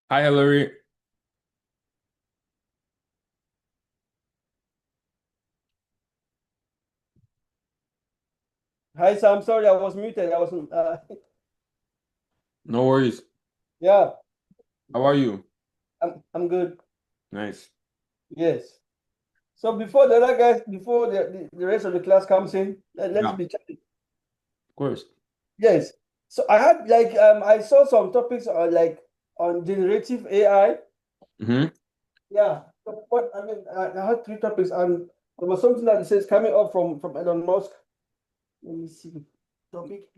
Hi, Hillary. Hi Sam, sorry I was muted. I wasn't. No worries. Yeah, How are you? I'm good. Nice. Yes. So before the other guys, before the rest of the class comes in, let's Yeah, of be chatting. course. Yes. So I had I saw some topics on on generative AI. Hmm. Yeah. So what I mean, I had three topics, and there was something that it says coming up from Elon Musk. Let me see. Topic.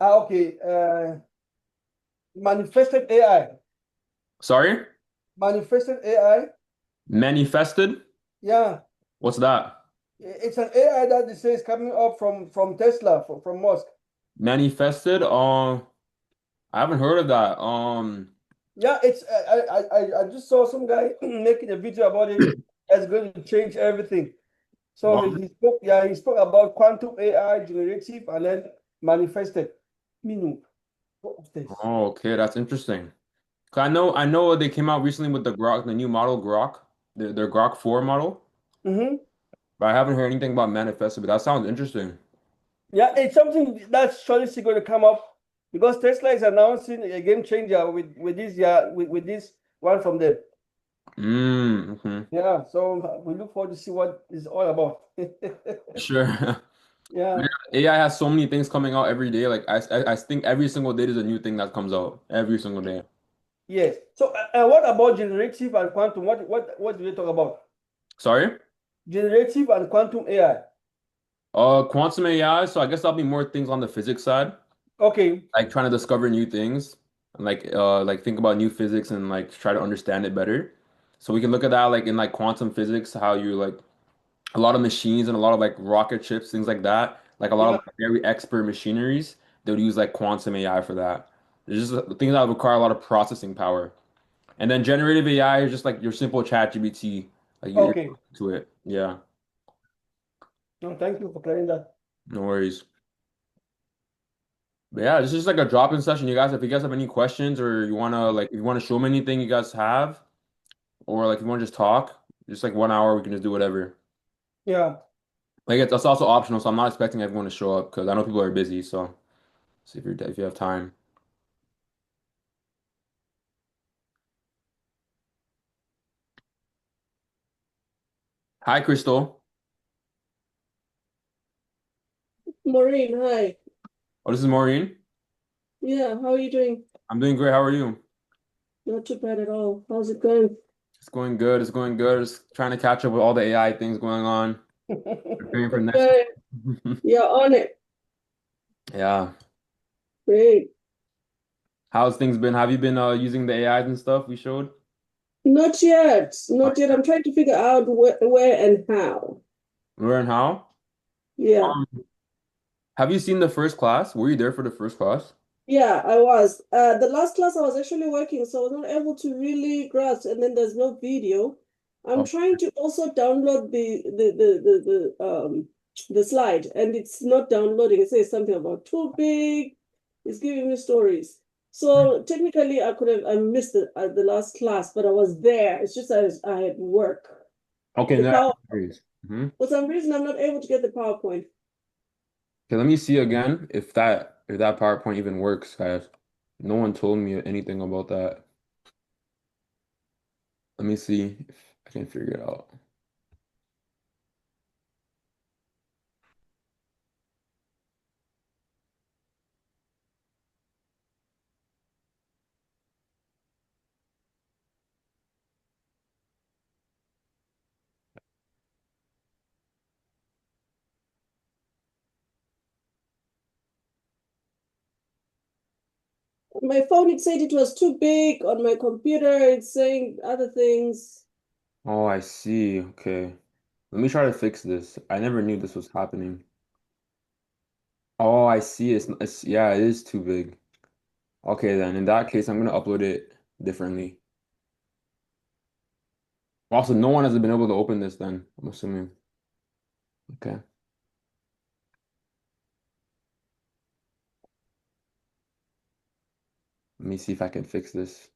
Okay. Manifested AI. Sorry? Manifested AI. Manifested? Yeah. What's that? It's an AI that they say is coming up from Tesla, from Musk. Manifested? I haven't heard of that. Yeah, it's I just saw some guy making a video about it that's going to change everything. So Wow. he spoke about quantum AI, generative, and then manifested. Minu, what was this? Oh, okay, that's interesting. 'Cause I know they came out recently with the Grok, the new model Grok, their Grok 4 model, Mm-hmm. but I haven't heard anything about manifested, but that sounds interesting. Yeah, it's something that's surely going to come up because Tesla is announcing a game changer with this, yeah, with this one from them. Okay. Yeah, so we look forward to see what it's all about. Sure. Yeah. AI has so many things coming out every day. Like I think every single day there's a new thing that comes out every single day. Yes. So, what about generative and quantum? What do they talk about? Sorry? Generative and quantum AI. Quantum AI, so I guess that'll be more things on the physics side, Okay. like trying to discover new things and like think about new physics and like try to understand it better. So we can look at that like in like quantum physics, how you like a lot of machines and a lot of like rocket ships, things like that, like a lot of Yeah. like, very expert machineries, they would use like quantum AI for that. There's just things that require a lot of processing power. And then generative AI is just like your simple chat GBT, like you're Okay. to it. Yeah, No, thank you for clearing that. no worries. But yeah, this is like a drop-in session. You guys, if you guys have any questions or you wanna like if you wanna show me anything you guys have, or like if you wanna just talk, just like 1 hour, we can just do whatever. Yeah. Like it's also optional, so I'm not expecting everyone to show up because I know people are busy. So see if you have time. Hi, Crystal. Maureen, hi. Oh, this is Maureen. Yeah, how are you doing? I'm doing great. How are you? Not too bad at all. How's it going? It's going good. It's going good. Just trying to catch up with all the AI things going on. Preparing for next Okay, week. you're on it. Yeah. Great. How's things been? Have you been using the AIs and stuff we showed? Not yet. Not yet. I'm trying to figure out where and how. Learn how? Yeah. Have you seen the first class? Were you there for the first class? Yeah, I was. The last class I was actually working, so I was not able to really grasp, and then there's no video. I'm Oh, trying to also download the slide, and it's not downloading. It says something about too big. It's giving me stories. So technically, I missed the last class, but I was there. It's just I had work. okay, The no power worries. For some reason, I'm not able to get the PowerPoint. Okay, let me see again if that PowerPoint even works, guys. No one told me anything about that. Let me see if I can figure it out. On my phone, it said it was too big. On my computer, it's saying other things. Oh, I see. Okay. Let me try to fix this. I never knew this was happening. Oh, I see. It's yeah, it is too big. Okay, then in that case, I'm gonna upload it differently. Also, no one has been able to open this then, I'm assuming. Okay. me see if I can fix this.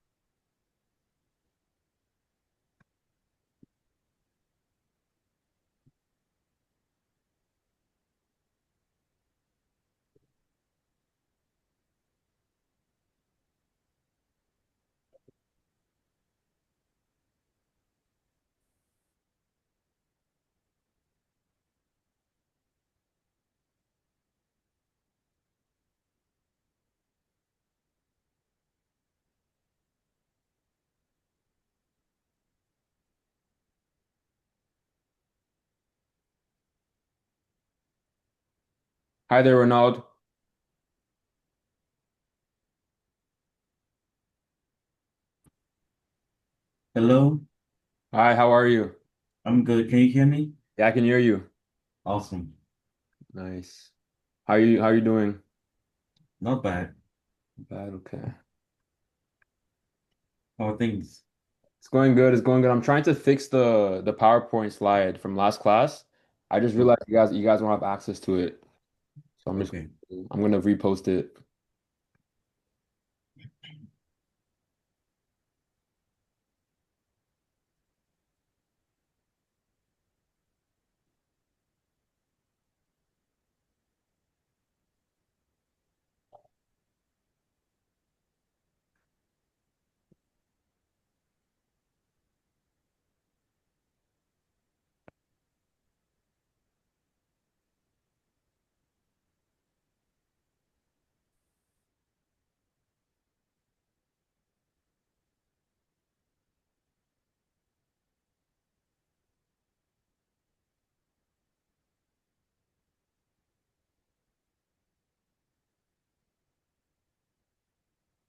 Hi there, Ronald. Hello, Hi, how are you? I'm good. Can you hear me? Yeah, I can hear you. Awesome. Nice. How you doing? Not bad. Bad, okay. How are things? It's going good. It's going good. I'm trying to fix the PowerPoint slide from last class. I just Oh, realized you guys don't have access to it. So okay. I'm gonna repost it.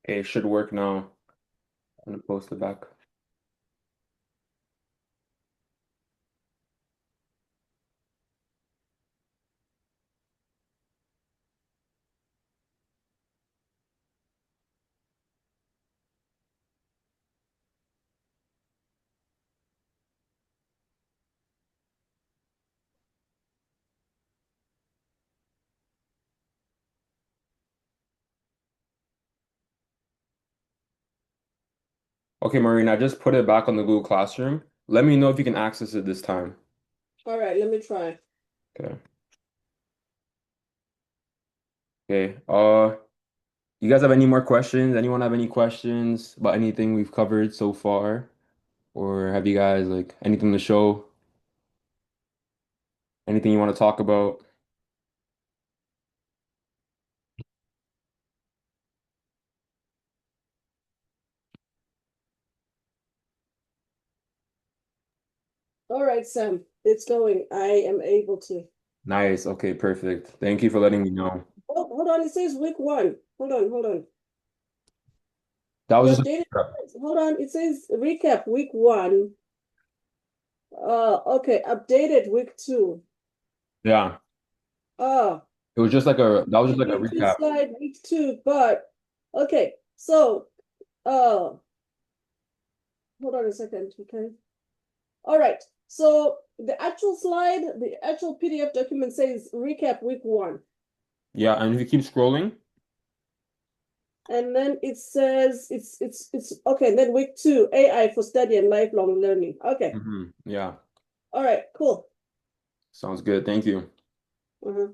Okay, it should work now. I'm gonna post it back. Okay, Maureen, I just put it back on the Google Classroom. Let me know if you can access it this time. All right, let me try. Okay. Okay. You guys have any more questions? Anyone have any questions about anything we've covered so far? Or have you guys like anything to show? Anything you want to talk about? All right, Sam, it's going. I am able to. Nice. Okay, perfect. Thank you for letting me know. Oh, hold on. It says week one. Hold on. That The was just updated. Hold on. It says recap week one. Okay. Updated week two. yeah. Uh, It was just like a that was just like a week two recap. slide week two. But okay. So, hold on a second. Okay. All right. So the actual slide, the actual PDF document says recap week one. Yeah, and if you keep scrolling, And then it says it's okay. And then week two, AI for study and lifelong learning. Okay. yeah, All right, cool. sounds good. Thank you. Uh-huh.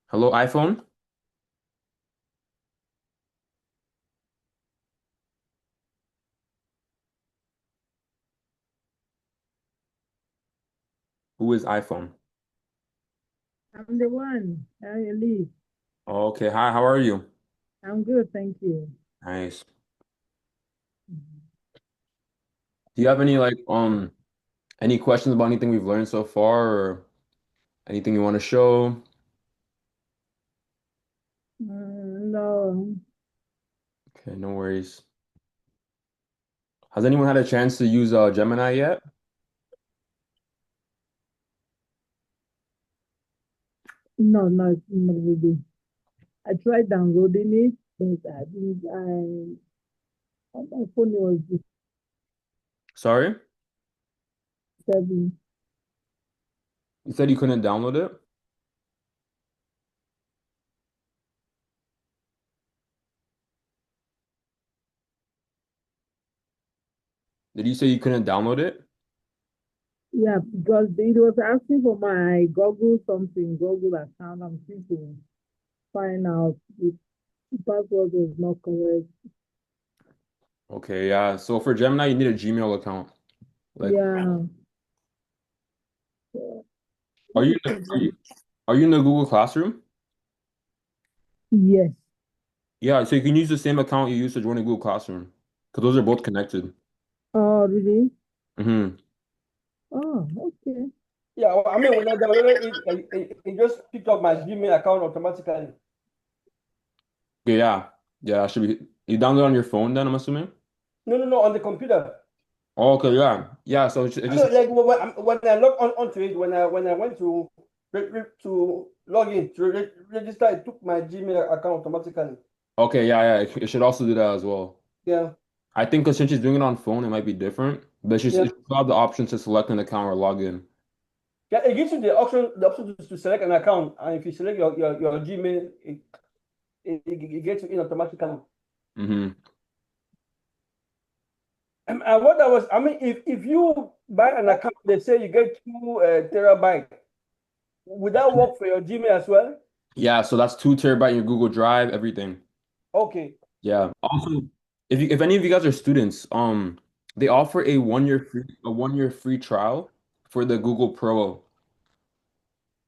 Hello, iPhone? Who is iPhone? I'm the one. Hi, Elise. Okay, hi, how are you? I'm good, thank you. Nice. Do you have any questions about anything we've learned so far or anything you want to show? No, Okay, no worries. Has anyone had a chance to use Gemini yet? not really. I tried downloading it, but I didn't. On my phone it was Sorry? disturbing. You said you couldn't download it? Did you say you couldn't download it? Yeah, because it was asking for my Google account. I'm trying to find out if the password was not correct. Okay, yeah. So for Gemini, you need a Gmail account. Like, Yeah. are you are you in the Google Classroom? Yes. Yeah, so you can use the same account you used to join the Google Classroom because those are both connected. Oh, really? Mm-hmm. Oh, okay. Yeah, well, I mean, when I downloaded it just picked up my Gmail account automatically. Okay, yeah. Yeah, that should be you download on your phone then, I'm assuming? No, on the computer. Oh, okay, yeah. Yeah, so it I just mean, like when I log onto it, when I went to to log in to register, it took my Gmail account automatically. okay, yeah, yeah. It should also do that as well. Yeah, I think because since she's doing it on phone, it might be different. But yeah, it should have the option to select an account or log in. yeah. It gives you the option to select an account, and if you select your Gmail, it gets you in automatically. Mm-hmm. And what I was, I mean, if you buy an account, they say you get 2 terabyte. Would that work for your Gmail as well? Yeah, so that's 2 TB in your Google Drive, everything. Okay. Yeah. Also, if any of you guys are students, they offer a 1 year free trial for the Google Pro.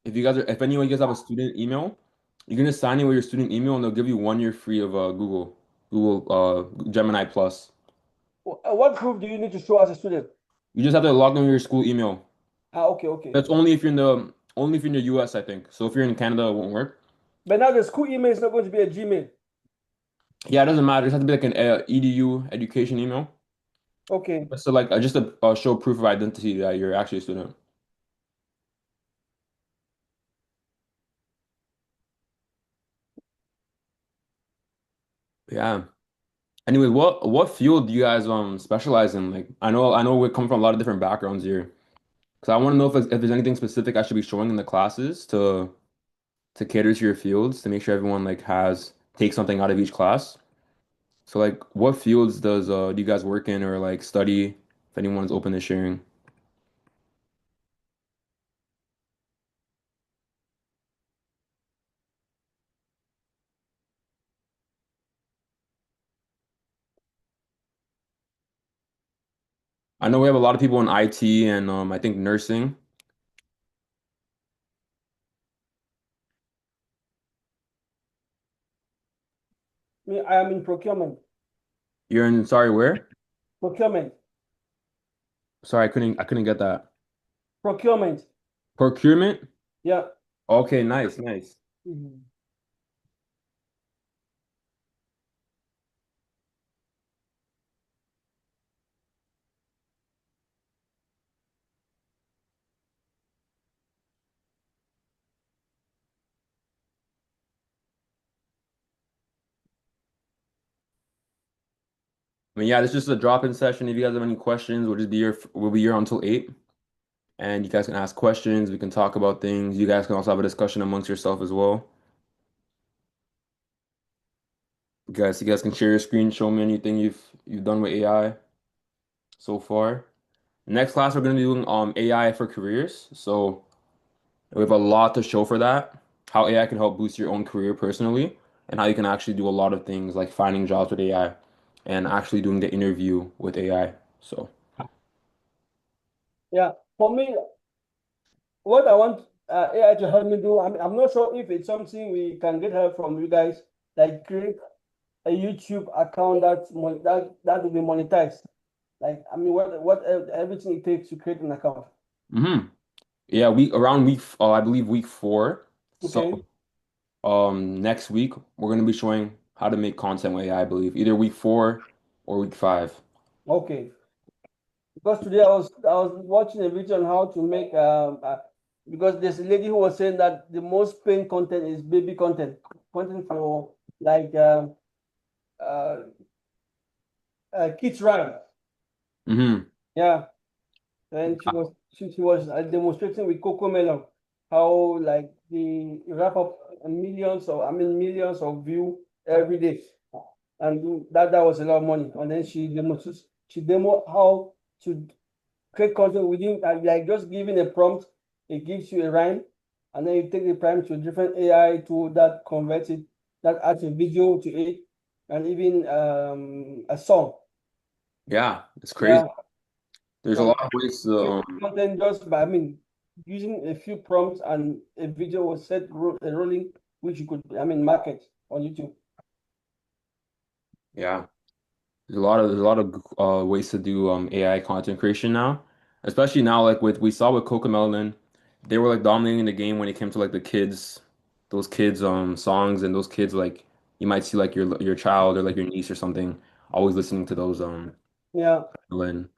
If any of you guys have a student email, you're gonna sign in with your student email and they'll give you 1 year free of Google Gemini Plus. What proof do you need to show as a student? You just have to log in with your school email. Okay. That's only if you're in the US, I think. So if you're in Canada, it won't work. But now the school email is not going to be a Gmail. Yeah, it doesn't matter. It just has to be like an EDU education email. Okay. So like just to show proof of identity that you're actually a student. Yeah. Anyway, what field do you guys specialize in? Like I know we come from a lot of different backgrounds here. Because I want to know if there's anything specific I should be showing in the classes to cater to your fields to make sure everyone like has take something out of each class. So like what fields do you guys work in or like study if anyone's open to sharing? I know we have a lot of people in IT and I think nursing. I am in procurement. You're in sorry, where? Procurement. Sorry, I couldn't get that. Procurement. Procurement? Yeah. Okay, nice, nice. Mhm. I mean, yeah, this is just a drop-in session. If you guys have any questions, we'll be here until 8. And you guys can ask questions. We can talk about things. You guys can also have a discussion amongst yourself as well. You guys can share your screen, show me anything you've done with AI so far. Next class, we're gonna be doing AI for careers. So we have a lot to show for that. How AI can help boost your own career personally, and how you can actually do a lot of things like finding jobs with AI and actually doing the interview with AI. So Yeah. For me, what I want AI to help me do, I'm not sure if it's something we can get help from you guys, like create a YouTube account that will be monetized. Like, I mean, what everything it takes to create an account. hmm yeah, I believe week 4. So Okay. next week we're gonna be showing how to make content with AI, I believe, either week 4 or week 5. Okay. Because today I was watching a video on how to make because there's a lady who was saying that the most paying content is baby content for like uh, kids rhyme. hmm Yeah. And she was demonstrating with Coco Melon how like the wrap up millions of view every day, and that was a lot of money. And then she demo how to create content within, like just giving a prompt, it gives you a rhyme, and then you take the prompt to a different AI tool that converts it, that adds a video to it, and even a song. Yeah, it's crazy. Yeah, There's a so lot of ways to content just by, using a few prompts and a video was set rolling, which you could, market on YouTube. yeah. There's a lot of ways to do AI content creation now, especially now like with we saw with Cocomelon, they were like dominating the game when it came to like the kids, those kids songs and those kids like you might see like your child or like your niece or something always listening to those Yeah. Melon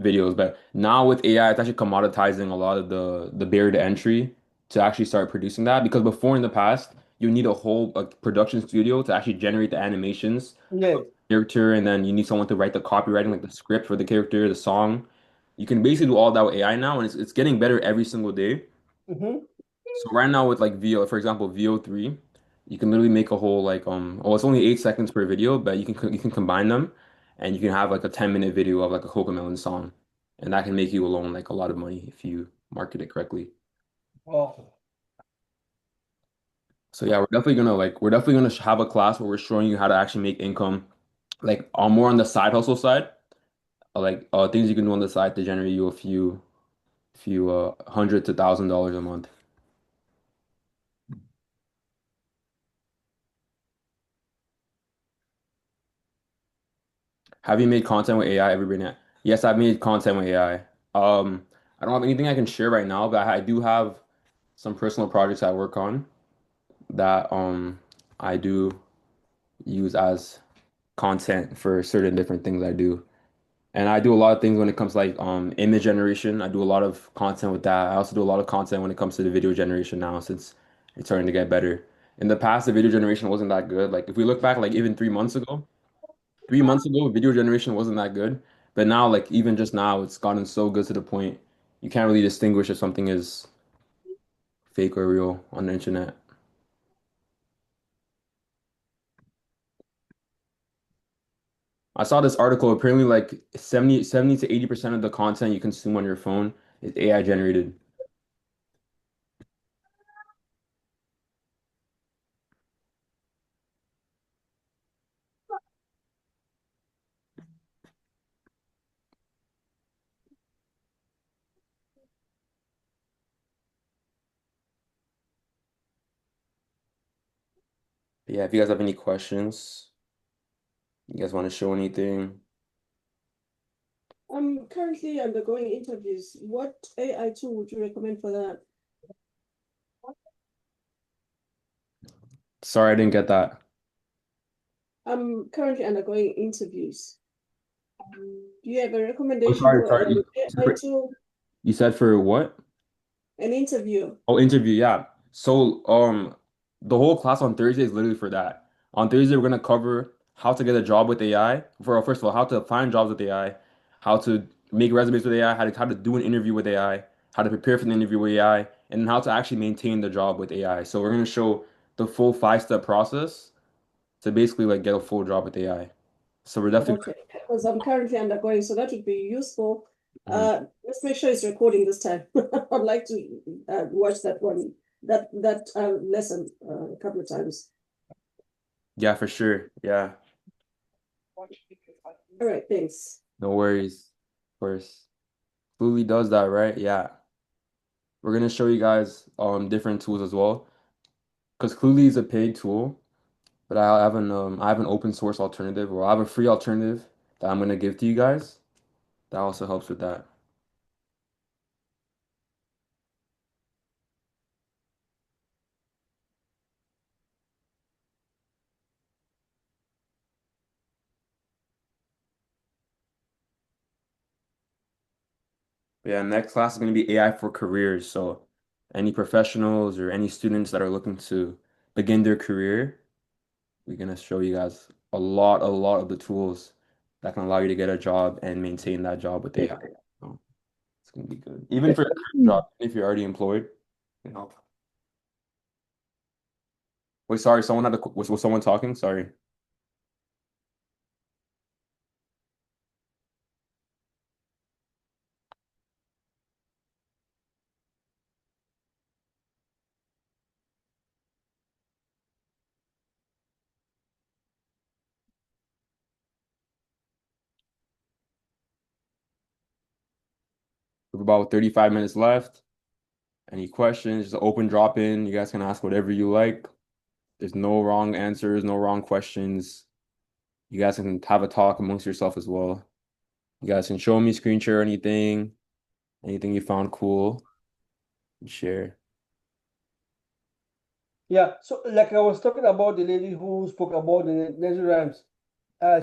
videos. But now with AI, it's actually commoditizing a lot of the barrier to entry to actually start producing that because before in the past you need a whole like production studio to actually generate the animations Yes. character, and then you need someone to write the copywriting, like the script for the character, the song. You can basically do all that with AI now, and it's getting better every single day. Mm-hmm. So right now with like VO, for example, VO3, you can literally make a whole like oh it's only 8 seconds per video, but you can combine them, and you can have like a 10-minute video of like a Cocomelon song, and that can make you alone like a lot of money if you market it correctly. Oh. So yeah, we're definitely gonna have a class where we're showing you how to actually make income, like more on the side hustle side. Like things you can do on the side to generate you a few hundred to $1,000 a month. Have you made content with AI ever been? Yes, I've made content with AI. I don't have anything I can share right now, but I do have some personal projects I work on that I do use as content for certain different things I do. And I do a lot of things when it comes to like image generation. I do a lot of content with that. I also do a lot of content when it comes to the video generation now since it's starting to get better. In the past, the video generation wasn't that good. Like if we look back like even 3 months ago, 3 months ago, video generation wasn't that good. But now, like even just now, it's gotten so good to the point you can't really distinguish if something is fake or real on the internet. I saw this article. Apparently, like 70 to 80% of the content you consume on your phone is AI generated. Yeah, if you guys have any questions, you guys want to show anything? I'm currently undergoing interviews. What AI tool would you recommend for that? Sorry, I didn't get that. I'm currently undergoing interviews. Do you have a Oh, recommendation sorry, for sorry. an AI tool? You said for what? An interview. Oh, interview, yeah. So, the whole class on Thursday is literally for that. On Thursday, we're gonna cover how to get a job with AI. For first of all, how to find jobs with AI, how to make resumes with AI, how to do an interview with AI, how to prepare for the interview with AI, and then how to actually maintain the job with AI. So we're gonna show the full 5-step process to basically like get a full job with AI. So we're definitely. Okay, because I'm currently undergoing, so that would be useful. Mhm. Let's make sure it's recording this time. I'd like to watch that one, that lesson a couple of times. Yeah, for sure. Yeah, All right, thanks. no worries. Of course. Fluly does that, right? Yeah. We're gonna show you guys different tools as well. Because Cluely is a paid tool, but I have an open source alternative, or I have a free alternative that I'm gonna give to you guys. That also helps with that. But yeah, next class is gonna be AI for careers. So any professionals or any students that are looking to begin their career, we're gonna show you guys a lot of the tools that can allow you to get a job and maintain that job with AI. So it's gonna be good. Even for a current job, if you're already employed, you know. Wait, sorry, someone had was someone talking? Sorry. We have about 35 minutes left. Any questions? Just open drop in. You guys can ask whatever you like. There's no wrong answers, no wrong questions. You guys can have a talk amongst yourself as well. You guys can show me, screen share anything you found cool, and share. Yeah, so like I was talking about the lady who spoke about the nursery rhymes.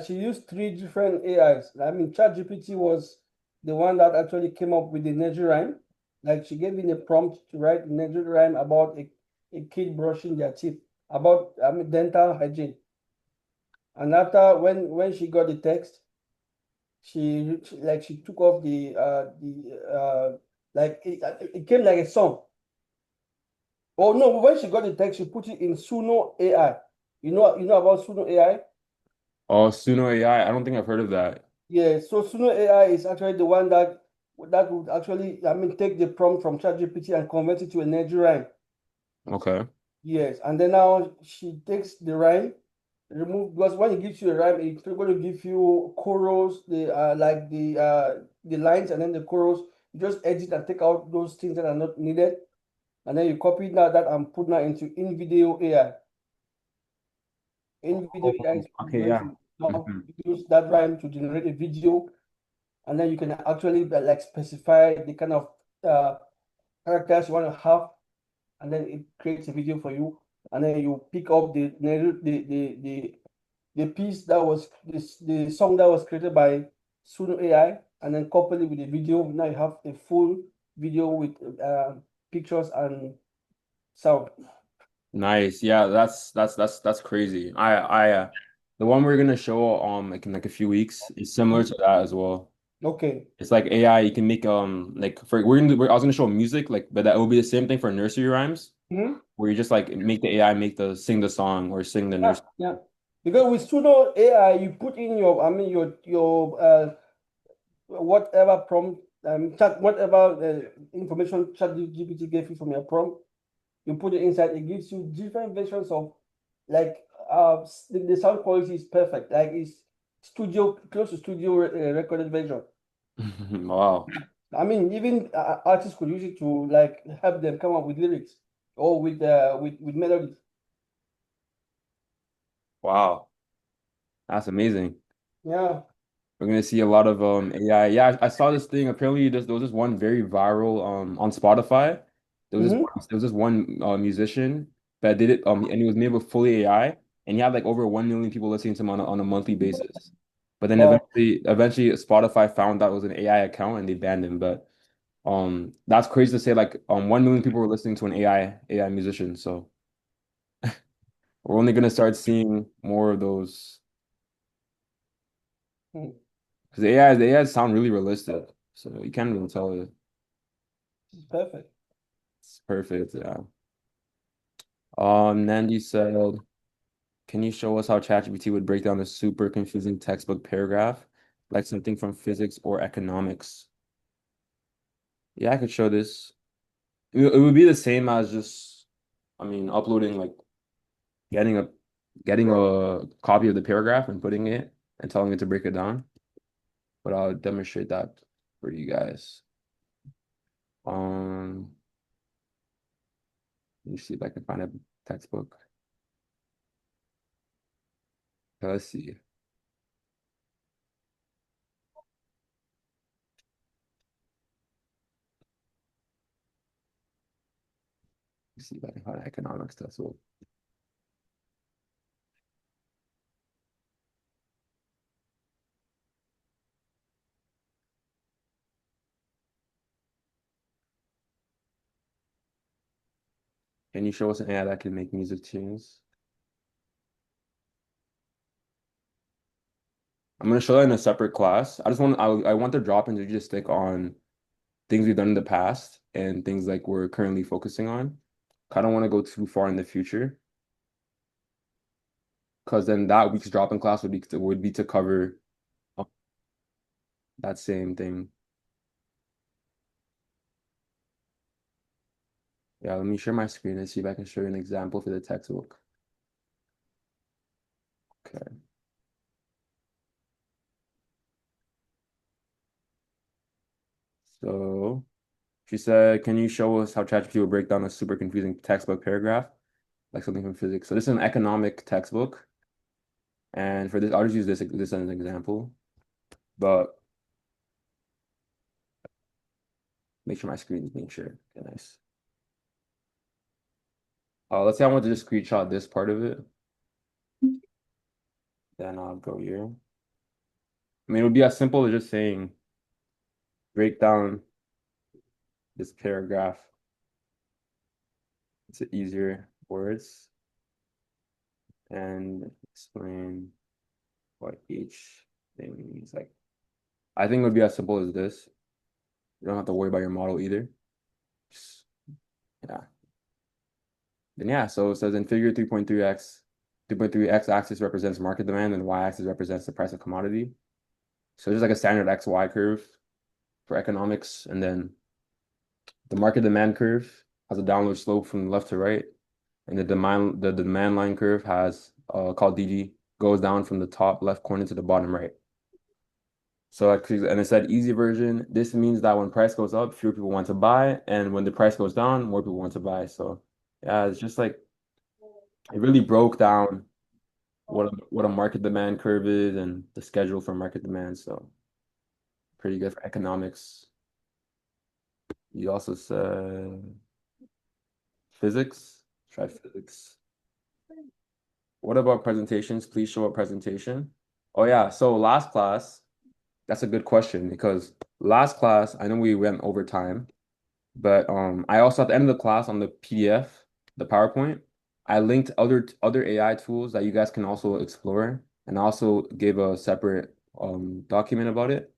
She used 3 different AIs. I mean, ChatGPT was the one that actually came up with the nursery rhyme. Like she gave me a prompt to write a nursery rhyme about a kid brushing their teeth, about dental hygiene. And after when she got the text, she took off like it came like a song. Oh no, when she got the text, she put it in Suno AI. You know about Suno AI? Oh, Suno AI. I don't think I've heard of that. Yeah, so Suno AI is actually the one that would actually, take the prompt from ChatGPT and convert it to a nursery rhyme. Okay. Yes, and then now she takes the rhyme, remove, because when it gives you a rhyme, it's going to give you chorus, the lines, and then the chorus. You just edit and take out those things that are not needed, and then you copy that and put that into InVideo AI. InVideo AI is Okay, going yeah. to now Mhm. use that rhyme to generate a video, and then you can actually like specify the kind of characters you want to have, and then it creates a video for you, and then you pick up the piece that was the song that was created by Suno AI, and then couple it with the video. Now you have a full video with pictures and sound. Nice. Yeah, that's crazy. The one we're gonna show like in like a few weeks is similar to that as well. Okay. It's like AI. You can make like for I was gonna show music like, but that will be the same thing for nursery rhymes Mhm. where you just like make the AI sing the song or sing the Yeah, nurse. yeah. Because with Suno AI, you put in your whatever prompt, whatever information ChatGPT gave you from your prompt, you put it inside. It gives you different versions of like the sound quality is perfect. Like it's studio close to studio recorded version. Wow. I mean, even artists could use it to like help them come up with lyrics or with melodies. Wow. That's amazing. Yeah. We're gonna see a lot of AI. Yeah, I saw this thing. Apparently, there was this one very viral on Spotify. Mm-hmm. There was this one musician that did it and he was made with fully AI, and he had like over 1 million people listening to him on a monthly basis. But then Wow. eventually Spotify found that it was an AI account and they banned him. But that's crazy to say like 1 million people were listening to an AI musician. So we're only gonna start seeing more of those Mm, because the AI sound really realistic. So you can't really tell it. this is perfect. It's perfect. Yeah. Nandy said, can you show us how ChatGPT would break down a super confusing textbook paragraph, like something from physics or economics? Yeah, I could show this. It would be the same as just, I mean, uploading like getting a getting a copy of the paragraph and putting it and telling it to break it down. But I'll demonstrate that for you guys. Um, let me see if I can find a textbook. Let's see. Let's see if I can find an economics textbook. Can you show us an AI that can make music tunes? I'm gonna show that in a separate class. I want the drop-in to just stick on things we've done in the past and things like we're currently focusing on. I don't want to go too far in the future because then that week's drop-in class would be to cover uh, that same thing. Yeah, let me share my screen and see if I can show you an example for the textbook. Okay. So she said, can you show us how ChatGPT will break down a super confusing textbook paragraph, like something from physics? So this is an economic textbook. And for this, I'll just use this as an example. But make sure my screen is being shared. Okay, nice. Let's say I want to just screenshot this part of it. Then I'll go here. I mean, it would be as simple as just saying, break down this paragraph. It's easier words and explain what each thing means. Like, I think it would be as simple as this. You don't have to worry about your model either. Just, yeah. Then yeah, so it says in figure 3.3x, 3.3 x-axis represents market demand and y-axis represents the price of commodity. So there's like a standard XY curve for economics, and then the market demand curve has a downward slope from left to right, and the demand line curve has called DG goes down from the top left corner to the bottom right. So and it said easy version. This means that when price goes up, fewer people want to buy, and when the price goes down, more people want to buy. So yeah, it's just like it really broke down what a market demand curve is and the schedule for market demand. So pretty good for economics. You also said physics. Try physics. What about presentations? Please show a presentation. Oh yeah, so last class, that's a good question because last class, I know we went over time, but I also at the end of the class on the PDF, the PowerPoint, I linked other AI tools that you guys can also explore, and I also gave a separate document about it.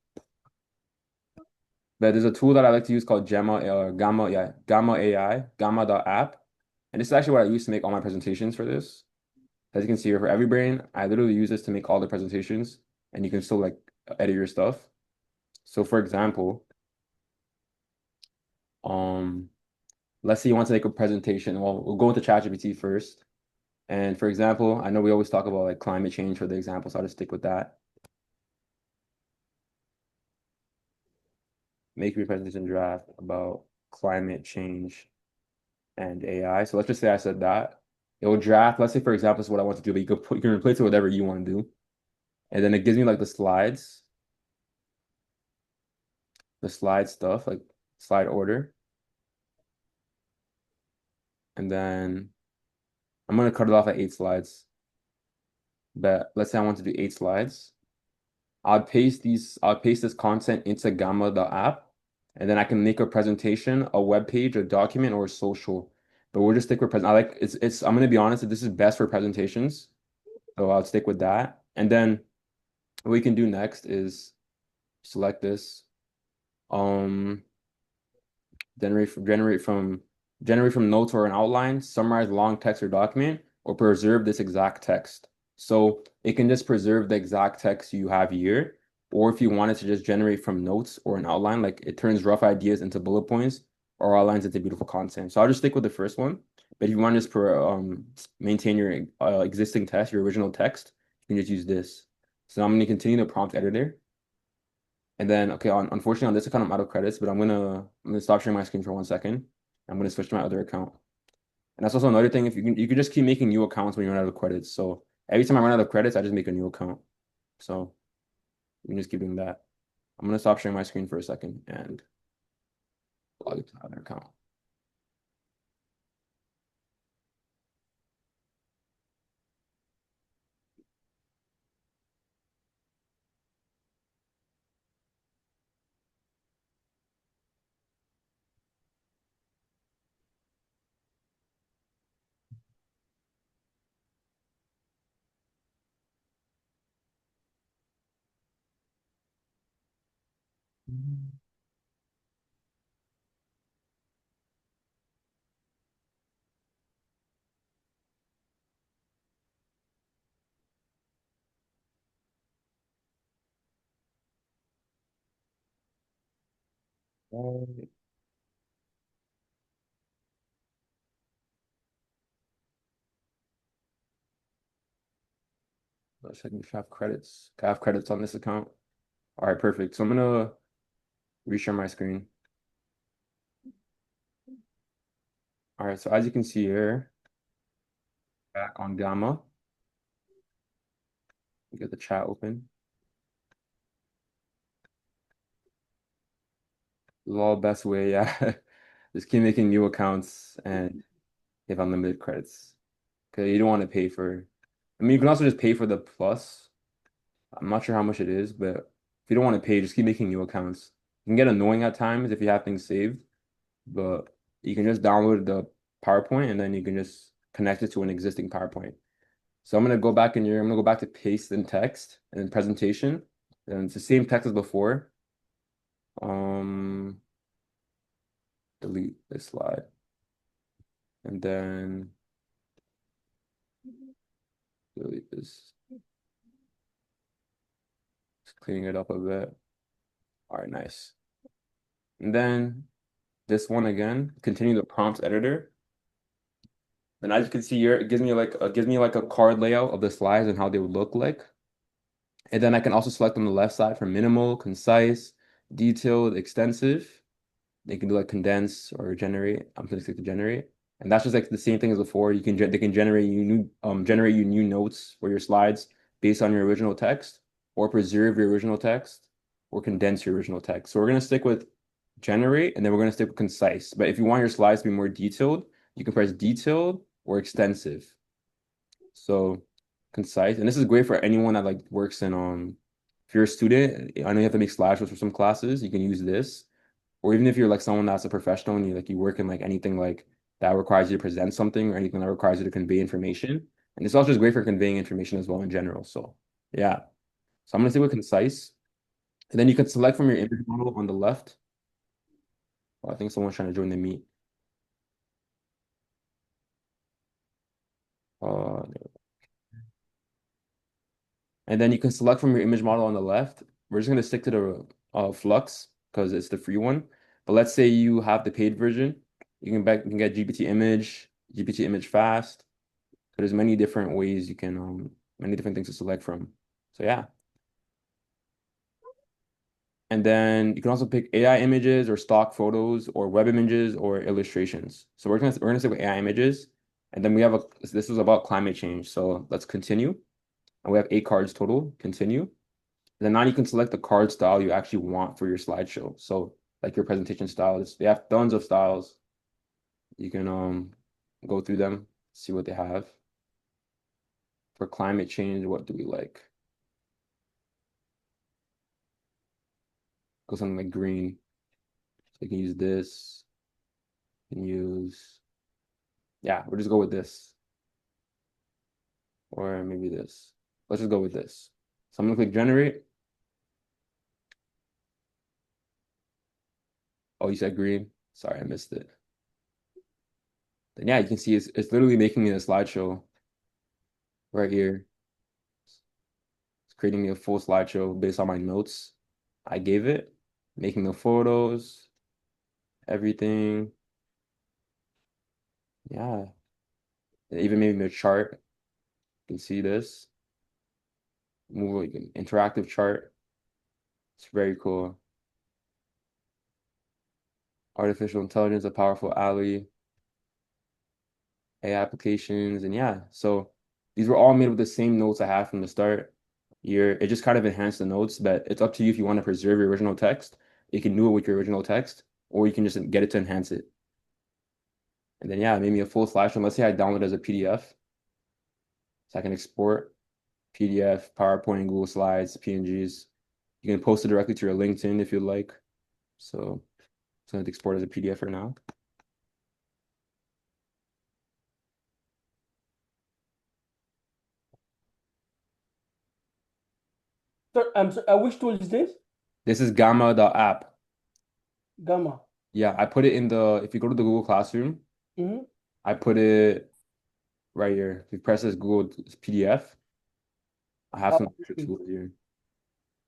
But there's a tool that I like to use called Gamma AI, Gamma.app. And this is actually what I use to make all my presentations for this. As you can see here, for EveryBrain, I literally use this to make all the presentations, and you can still like edit your stuff. So for example, um, let's say you want to make a presentation. Well, we'll go into ChatGPT first. And for example, I know we always talk about like climate change for the example, so I'll just stick with that. Make your presentation draft about climate change and AI. So let's just say I said that. It will draft, let's say for example, this is what I want to do, but you can replace it with whatever you want to do. And then it gives me like the slide stuff, like slide order. And then I'm gonna cut it off at 8 slides. But let's say I want to do 8 slides. I'll paste this content into Gamma.app, and then I can make a presentation, a web page, a document, or a social. But we'll just stick with present. I'm gonna be honest, this is best for presentations. So I'll stick with that. And then what we can do next is select this. Um, generate from notes or an outline, summarize long text or document, or preserve this exact text. So it can just preserve the exact text you have here, or if you wanted to just generate from notes or an outline, like it turns rough ideas into bullet points or outlines into beautiful content. So I'll just stick with the first one. But if you want to just maintain your existing text, your original text, you can just use this. So I'm going to continue the prompt editor. And then, okay, unfortunately on this account, I'm out of credits, but I'm gonna stop sharing my screen for 1 second. I'm gonna switch to my other account. And that's also another thing. If you can just keep making new accounts when you run out of credits. So every time I run out of credits, I just make a new account. So you can just keep doing that. I'm gonna stop sharing my screen for a second and log into my other account. Right. Let's check if I have credits. I have credits on this account. All right, perfect. So I'm gonna reshare my screen. All right, so as you can see here, back on Gamma, get the chat open. Law best way, yeah. Just keep making new accounts and have unlimited credits. Okay, you don't want to pay for. I mean, you can also just pay for the plus. I'm not sure how much it is, but if you don't want to pay, just keep making new accounts. It can get annoying at times if you have things saved, but you can just download the PowerPoint and then you can just connect it to an existing PowerPoint. So I'm gonna go back in here. I'm gonna go back to paste in text and then presentation, and it's the same text as before. Um, delete this slide, and then delete this. Just cleaning it up a bit. All right, nice. And then this one again, continue the prompts editor. And as you can see here, it gives me like a card layout of the slides and how they would look like. And then I can also select on the left side for minimal, concise, detailed, extensive. They can do like condense or generate. I'm gonna stick to generate. And that's just like the same thing as before. They can generate you new notes for your slides based on your original text, or preserve your original text, or condense your original text. So we're gonna stick with generate, and then we're gonna stick with concise. But if you want your slides to be more detailed, you can press detailed or extensive. So concise, and this is great for anyone that like works in if you're a student, I know you have to make slideshows for some classes, you can use this. Or even if you're like someone that's a professional and you work in like anything like that requires you to present something or anything that requires you to convey information. And it's also just great for conveying information as well in general. So yeah. So I'm gonna stick with concise. And then you can select from your image model on the left. Oh, I think someone's trying to join the meet. Uh, and then you can select from your image model on the left. We're just gonna stick to the Flux because it's the free one. But let's say you have the paid version. You can get GPT image, GPT image fast. So there's many different ways you can many different things to select from. So yeah. And then you can also pick AI images or stock photos or web images or illustrations. So we're gonna stick with AI images. And then we have this was about climate change. So let's continue. And we have 8 cards total. Continue. And then now you can select the card style you actually want for your slideshow. So like your presentation styles. They have tons of styles. You can go through them, see what they have. For climate change, what do we like? Go something like green. So you can use this. You can use, yeah, we'll just go with this. Or maybe this. Let's just go with this. So I'm gonna click generate. Oh, you said green. Sorry, I missed it. Then yeah, you can see it's literally making me a slideshow right here. It's creating me a full slideshow based on my notes I gave it, making the photos, everything. Yeah. It even made me a chart. You can see this. Move like an interactive chart. It's very cool. Artificial intelligence, a powerful ally, AI applications, and yeah. So these were all made with the same notes I had from the start. It just kind of enhanced the notes, but it's up to you if you want to preserve your original text. You can do it with your original text, or you can just get it to enhance it. And then yeah, maybe a full slideshow. Let's say I download it as a PDF. So I can export PDF, PowerPoint, Google Slides, PNGs. You can post it directly to your LinkedIn if you'd like. So it's going to export as a PDF for now. So, which tool is this? This is Gamma.app. Gamma. Yeah, I put it in if you go to the Google Classroom, Mm-hmm. I put it right here. If you press this Google PDF, I have some extra tools here.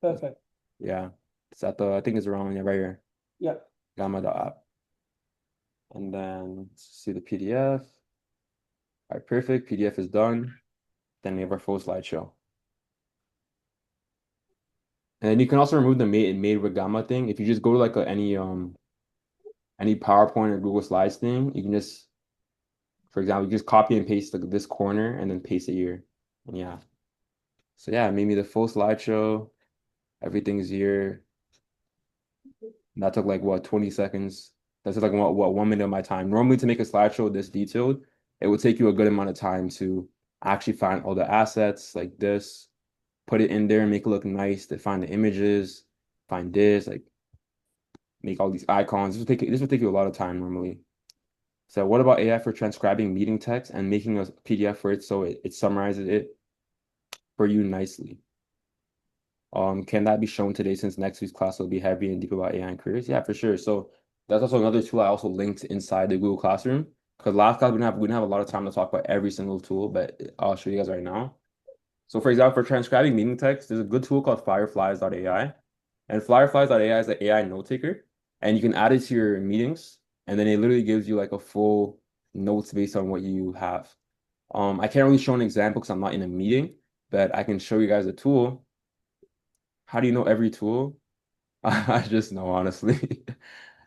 Perfect. Yeah, it's I think it's around, yeah, right here, Yeah. Gamma.app. And then see the PDF. All right, perfect. PDF is done. Then we have our full slideshow. And then you can also remove the made with Gamma thing. If you just go to like any PowerPoint or Google Slides thing, you can just For example, you just copy and paste this corner and then paste it here. And yeah. So yeah, it made me the full slideshow. Everything's here. And that took like what, 20 seconds? That took like what 1 minute of my time. Normally to make a slideshow this detailed, it would take you a good amount of time to actually find all the assets like this, put it in there and make it look nice, to find the images, find this, like make all these icons. This would take you a lot of time normally. So what about AI for transcribing meeting text and making a PDF for it so it summarizes it for you nicely? Can that be shown today since next week's class will be heavy and deep about AI and careers? Yeah, for sure. So that's also another tool I also linked inside the Google Classroom, because last class we didn't have a lot of time to talk about every single tool, but I'll show you guys right now. So for example, for transcribing meeting text, there's a good tool called Fireflies.ai. And Fireflies.ai is an AI note taker, and you can add it to your meetings, and then it literally gives you like a full notes based on what you have. I can't really show an example because I'm not in a meeting, but I can show you guys a tool. How do you know every tool? I just know, honestly.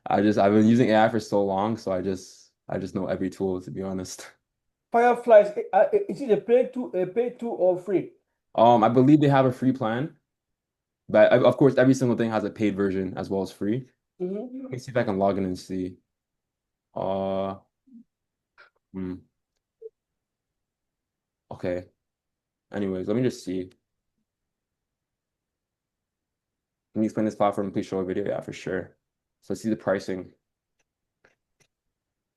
I've been using AI for so long, so I just know every tool, to be honest. Fireflies, is it a paid tool or free? I believe they have a free plan, but of course every single thing has a paid version as well as free. Mm-hmm. Let me see if I can log in and see. Uh, hmm. Okay. Anyways, let me just see. Can you explain this platform? Please show a video. Yeah, for sure. So let's see the pricing.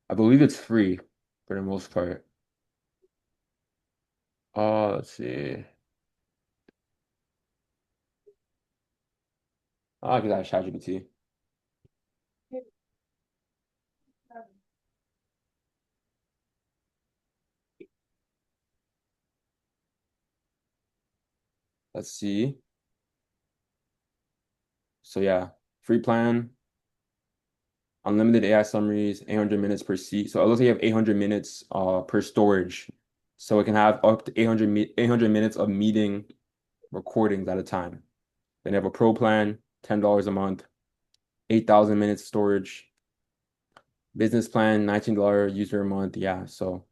I believe it's free for the most part. Let's see. Oh, because I have ChatGPT. Let's see. So yeah, free plan, unlimited AI summaries, 800 minutes per seat. So it looks like you have 800 minutes per storage. So it can have up to 800 minutes of meeting recordings at a time. Then you have a pro plan, $10 a month, 8,000 minutes storage. Business plan, $19 user a month. Yeah, so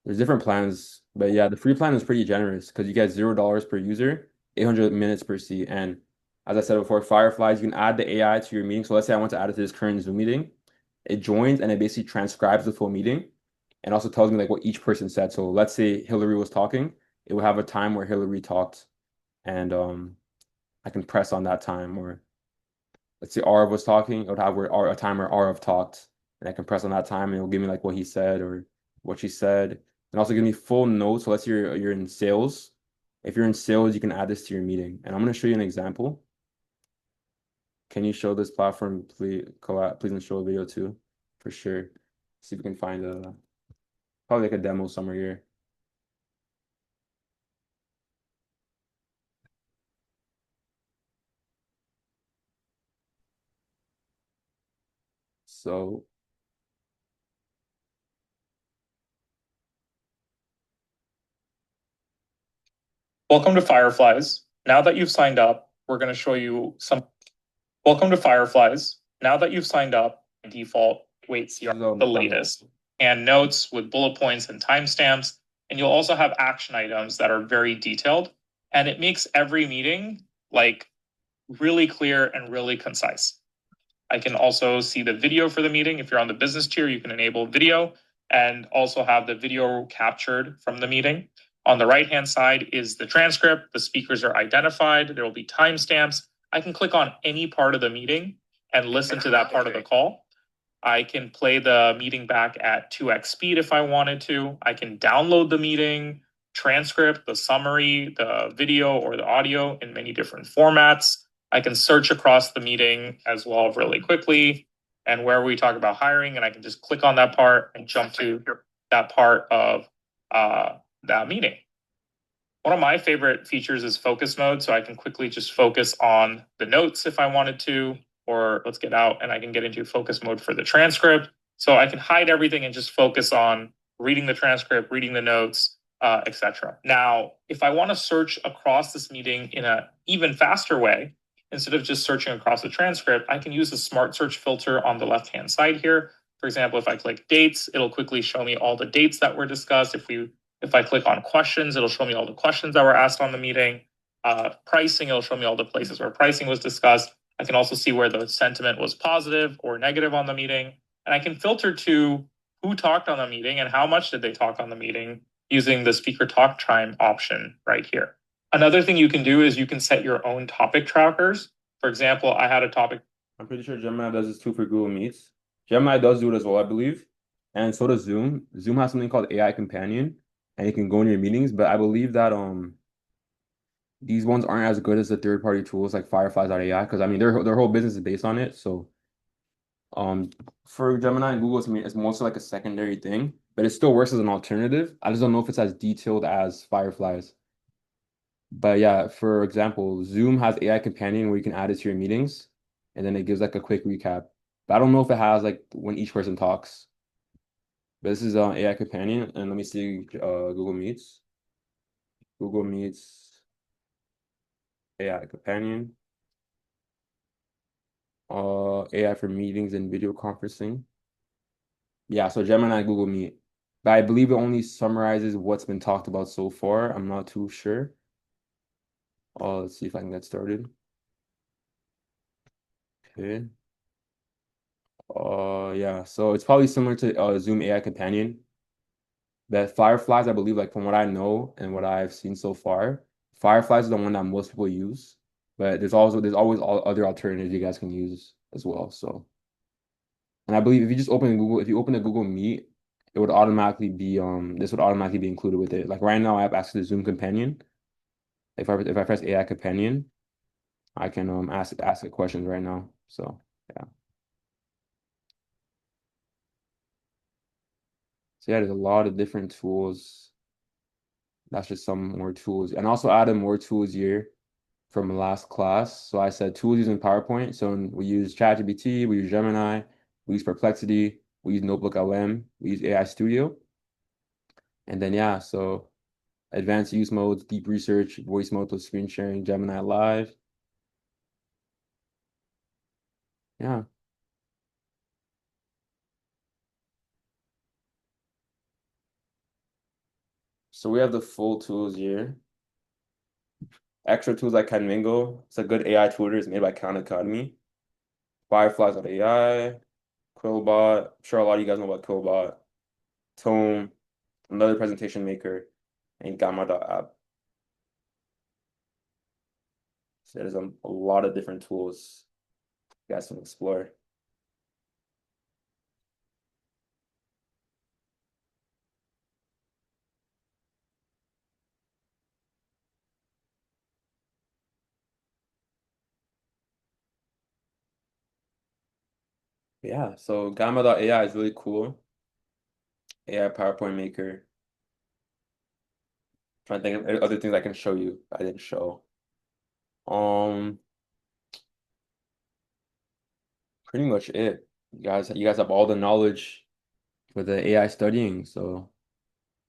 there's different plans, but yeah, the free plan is pretty generous because you get $0 per user, 800 minutes per seat. And as I said before, Fireflies, you can add the AI to your meeting. So let's say I want to add it to this current Zoom meeting. It joins and it basically transcribes the full meeting and also tells me like what each person said. So let's say Hillary was talking, it would have a time where Hillary talked, and I can press on that time. Or let's say Arav was talking, it would have a time where Arav talked, and I can press on that time and it'll give me like what he said or what she said. And also give me full notes. So let's say you're in sales. If you're in sales, you can add this to your meeting. And I'm going to show you an example. Can you show this platform, please? Please, and show a video too, for sure. See if we can find probably like a demo somewhere here. So Welcome to Fireflies. Now that you've signed up, we're going to show you some. Welcome to Fireflies. Now that you've signed up, default waits the latest and notes with bullet points and timestamps. And you'll also have action items that are very detailed. And it makes every meeting like really clear and really concise. I can also see the video for the meeting. If you're on the business tier, you can enable video and also have the video captured from the meeting. On the right-hand side is the transcript. The speakers are identified. There will be timestamps. I can click on any part of the meeting and listen to that part of the call. I can play the meeting back at 2x speed if I wanted to. I can download the meeting, transcript, the summary, the video or the audio in many different formats. I can search across the meeting as well really quickly, and where we talk about hiring, and I can just click on that part and jump to that part of that meeting. One of my favorite features is focus mode, so I can quickly just focus on the notes if I wanted to, or let's get out and I can get into focus mode for the transcript. So I can hide everything and just focus on reading the transcript, reading the notes, etc. Now, if I want to search across this meeting in an even faster way, instead of just searching across the transcript, I can use the smart search filter on the left-hand side here. For example, if I click dates, it'll quickly show me all the dates that were discussed. If I click on questions, it'll show me all the questions that were asked on the meeting. Pricing, it'll show me all the places where pricing was discussed. I can also see where the sentiment was positive or negative on the meeting. And I can filter to who talked on the meeting and how much did they talk on the meeting using the speaker talk time option right here. Another thing you can do is you can set your own topic trackers. For example, I had a topic. I'm pretty sure Gemini does this too for Google Meets. Gemini does do it as well, I believe. And so does Zoom. Zoom has something called AI Companion, and you can go in your meetings, but I believe that these ones aren't as good as the third-party tools like Fireflies.ai, because I mean their whole business is based on it. So for Gemini and Google, it's mostly like a secondary thing, but it still works as an alternative. I just don't know if it's as detailed as Fireflies. But yeah, for example, Zoom has AI Companion where you can add it to your meetings, and then it gives like a quick recap. But I don't know if it has like when each person talks. But this is AI Companion, and let me see Google Meets. Google Meets AI Companion. AI for meetings and video conferencing. Yeah, so Gemini and Google Meet. But I believe it only summarizes what's been talked about so far. I'm not too sure. Let's see if I can get started. Okay. Yeah, so it's probably similar to Zoom AI Companion. But Fireflies, I believe, like from what I know and what I've seen so far, Fireflies is the one that most people use. But there's always all other alternatives you guys can use as well. So, and I believe if you just open Google, if you open a Google Meet, it would automatically be this would automatically be included with it. Like right now, I have access to Zoom Companion. If I press AI Companion, I can ask it questions right now. So yeah. So yeah, there's a lot of different tools. That's just some more tools. And also added more tools here from the last class. So I said tools using PowerPoint. So we use ChatGPT, we use Gemini, we use Perplexity, we use Notebook LM, we use AI Studio. And then yeah, so advanced use modes, deep research, voice mode with screen sharing, Gemini Live. Yeah. So we have the full tools here. Extra tools like Khanmigo. It's a good AI tutor. It's made by Khan Academy. Fireflies.ai, Quillbot. I'm sure a lot of you guys know about Quillbot. Tone, another presentation maker, and Gamma.app. So there's a lot of different tools you guys can explore. Yeah, so Gamma.ai is really cool. AI PowerPoint maker. Trying to think of other things I can show you, I didn't show. Pretty much it. You guys have all the knowledge for the AI studying, so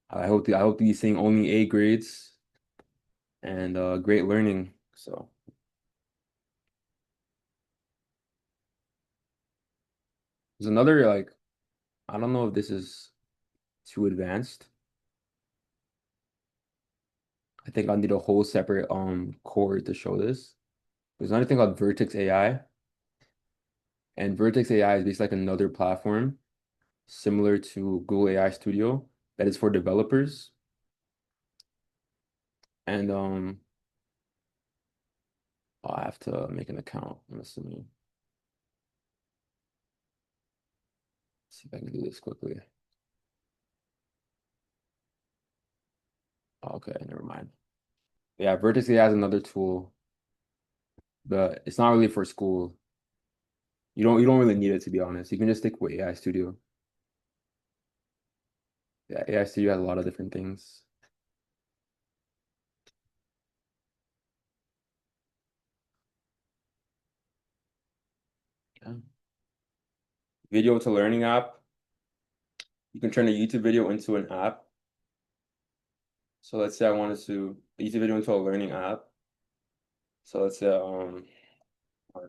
I hope to be seeing only A grades and great learning. So there's another like I don't know if this is too advanced. I think I'll need a whole separate core to show this. There's another thing called Vertex AI. And Vertex AI is basically like another platform similar to Google AI Studio that is for developers. And I have to make an account, I'm assuming. See if I can do this quickly. Okay, never mind. Yeah, Vertex AI is another tool, but it's not really for school. You don't really need it, to be honest. You can just stick with AI Studio. Yeah, AI Studio has a lot of different things. Yeah. Video to learning app. You can turn a YouTube video into an app. So let's say I wanted to a YouTube video into a learning app. So let's say I wanted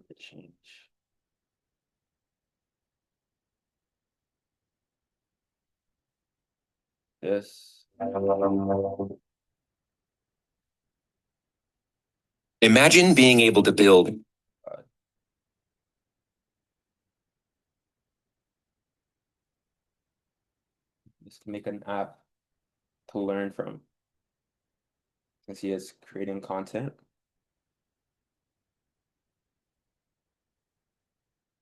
to change. Yes. Imagine being able to build Just make an app to learn from. Since he is creating content.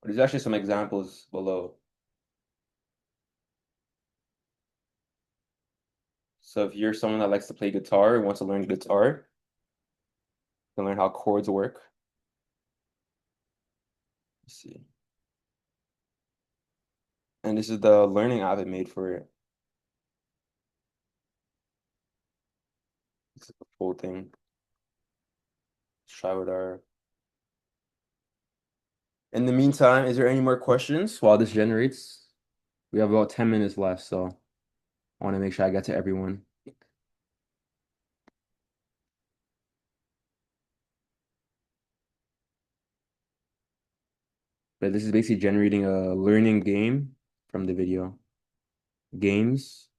There's actually some examples below. So if you're someone that likes to play guitar and wants to learn guitar, you can learn how chords work. Let's see. And this is the learning app it made for it. This is the full thing. Let's try with our. In the meantime, is there any more questions while this generates? We have about 10 minutes left, so I want to make sure I get to everyone. But this is basically generating a learning game from the video. Games.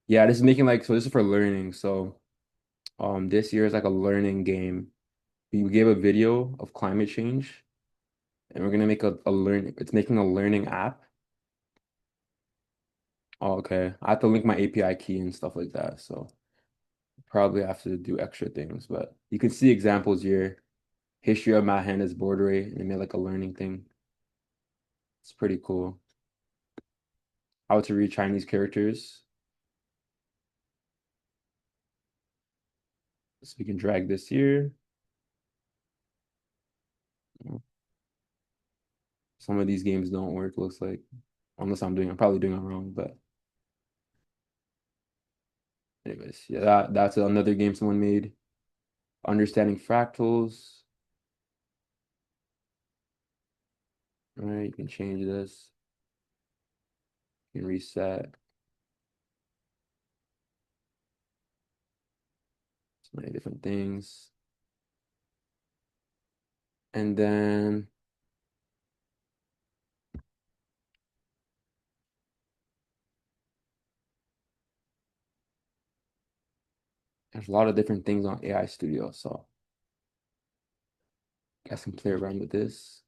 Yeah, this is making like, so this is for learning. So this year is like a learning game. We gave a video of climate change and we're gonna make a learn, it's making a learning app. Oh, okay. I have to link my API key and stuff like that. So probably have to do extra things, but you can see examples here. History of Mount Hannah's Borderay, and they made like a learning thing. It's pretty cool. How to read Chinese characters. So we can drag this here. Some of these games don't work, looks like. Unless I'm probably doing it wrong, but anyways, yeah, that's another game someone made. Understanding fractals. All right, you can change this. You can reset. So many different things. And then there's a lot of different things on AI Studio, so I guess I can play around with this.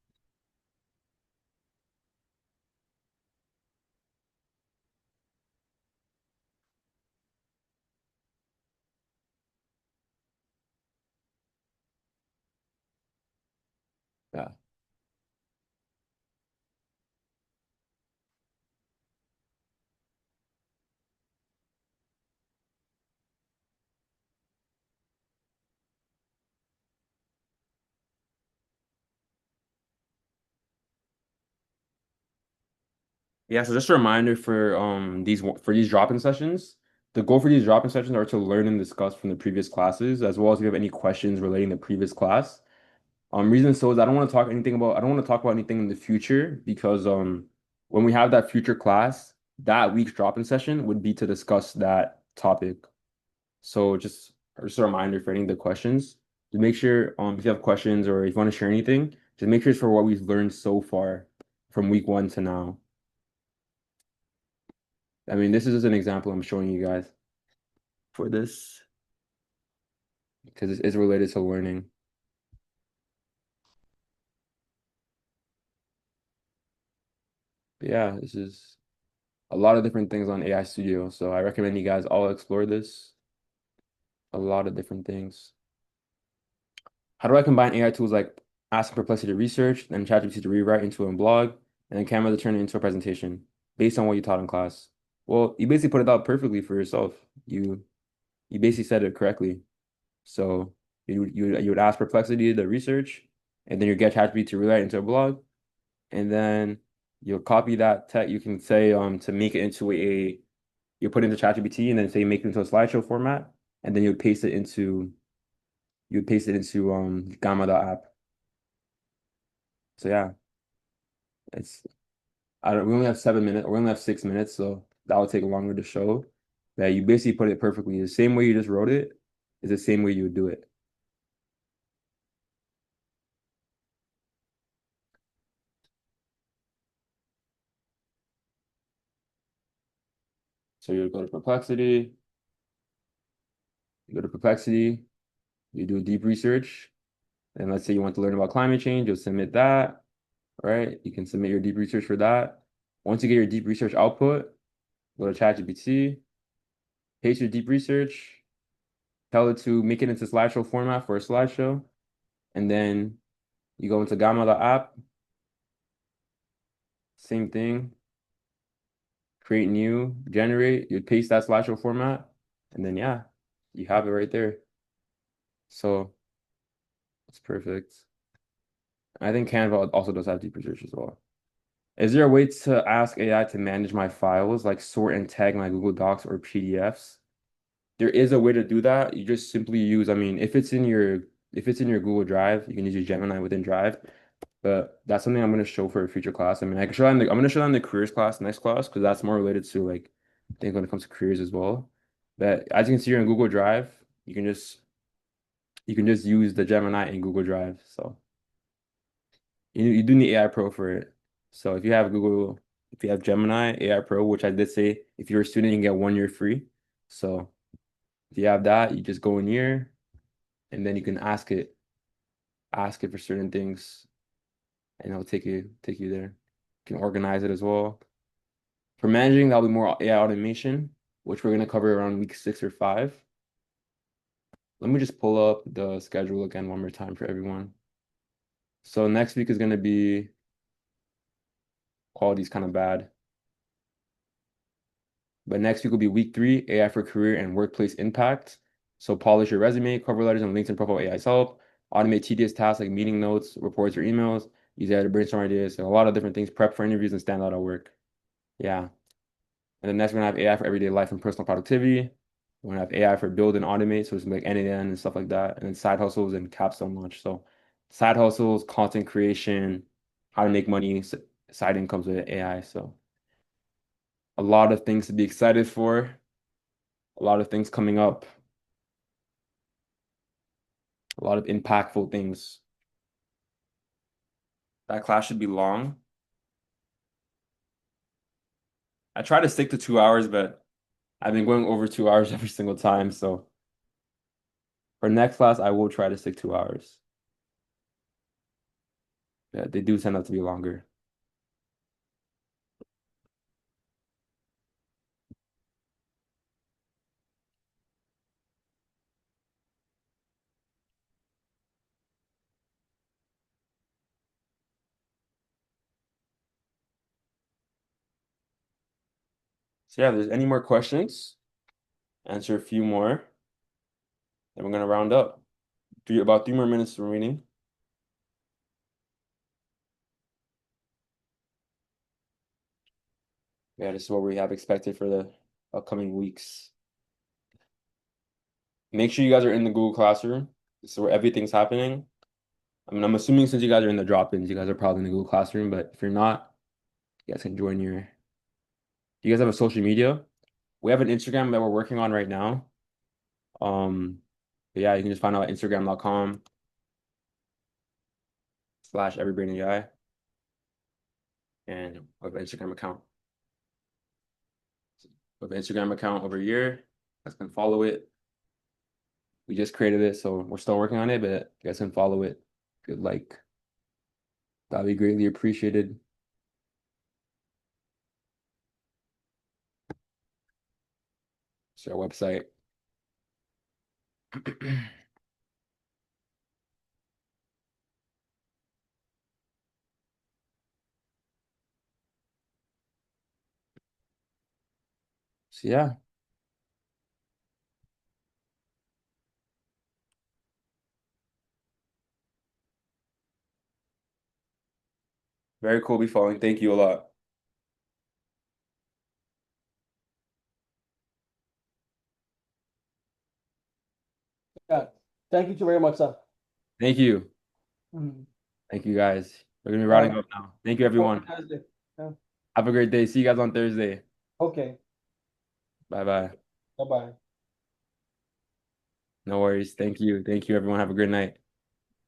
Yeah. Yeah, so just a reminder for these drop-in sessions. The goal for these drop-in sessions are to learn and discuss from the previous classes, as well as if you have any questions relating to previous class. Reason so is I don't want to talk about anything in the future because when we have that future class, that week's drop-in session would be to discuss that topic. So just a reminder for any of the questions. Just make sure if you have questions or if you want to share anything, just make sure it's for what we've learned so far from week 1 to now. I mean, this is just an example I'm showing you guys for this because it is related to learning. But yeah, this is a lot of different things on AI Studio. So I recommend you guys all explore this. A lot of different things. How do I combine AI tools like Ask Perplexity to research, then ChatGPT to rewrite into a blog, and then Canva to turn it into a presentation based on what you taught in class? Well, you basically put it out perfectly for yourself. You basically said it correctly. So you would ask Perplexity to research, and then you get ChatGPT to rewrite into a blog, and then you'll copy that text. You can say to make it into you put it into ChatGPT and then say make it into a slideshow format, and then you would paste it into Gamma.app. So yeah, it's I don't we only have 7 minutes, or we only have 6 minutes, so that will take longer to show. That you basically put it perfectly. The same way you just wrote it is the same way you would do it. So you go to Perplexity, you do deep research, and let's say you want to learn about climate change, you'll submit that, right? You can submit your deep research for that. Once you get your deep research output, go to ChatGPT, paste your deep research, tell it to make it into slideshow format for a slideshow, and then you go into Gamma.app, same thing, create new, generate, you paste that slideshow format, and then yeah, you have it right there. So it's perfect. I think Canva also does have deep research as well. Is there a way to ask AI to manage my files, like sort and tag my Google Docs or PDFs? There is a way to do that. You just simply use, I mean, if it's in your Google Drive, you can use your Gemini within Drive. But that's something I'm going to show for a future class. I mean, I can show that I'm going to show that in the careers class next class because that's more related to like I think when it comes to careers as well. But as you can see here in Google Drive, you can just use the Gemini in Google Drive. So you do need AI Pro for it. So if you have Gemini AI Pro, which I did say if you're a student, you can get 1 year free. So if you have that, you just go in here and then you can ask it for certain things and it'll take you there. You can organize it as well. For managing, that'll be more AI automation, which we're gonna cover around week 6 or 5. Let me just pull up the schedule again one more time for everyone. So next week is gonna be quality's kind of bad. But next week will be week 3, AI for career and workplace impact. So polish your resume, cover letters, and LinkedIn profile AI's help. Automate tedious tasks like meeting notes, reports, or emails. Use AI to brainstorm ideas. So a lot of different things. Prep for interviews and stand out at work. Yeah. And then next we're gonna have AI for everyday life and personal productivity. We're gonna have AI for build and automate, so it's like end-to-end and stuff like that. And then side hustles and capstone launch. So side hustles, content creation, how to make money, side incomes with AI. So a lot of things to be excited for, a lot of things coming up, a lot of impactful things. That class should be long. I try to stick to 2 hours, but I've been going over 2 hours every single time. So for next class, I will try to stick 2 hours. Yeah, they do tend out to be longer. So yeah, if there's any more questions, answer a few more, and we're gonna round up. About 3 more minutes remaining. Yeah, this is what we have expected for the upcoming weeks. Make sure you guys are in the Google Classroom. This is where everything's happening. I mean, I'm assuming since you guys are in the drop-ins, you guys are probably in the Google Classroom, but if you're not, you guys can join your. Do you guys have a social media? We have an Instagram that we're working on right now. But yeah, you can just find out at instagram.com/everybrainai and we have an Instagram account. We have an Instagram account over here. You guys can follow it. We just created it, so we're still working on it, but you guys can follow it. Good like. That'd be greatly appreciated. It's our website. So yeah. Very cool be following. Thank you a lot. Yeah. Thank you very much, sir. Thank you. Mhm. Thank you guys. We're gonna be rounding up now. Thank you, everyone. Thursday. Yeah. Have a great day. See you guys on Thursday. Okay. Bye-bye. Bye-bye. No worries. Thank you. Thank you, everyone. Have a great night.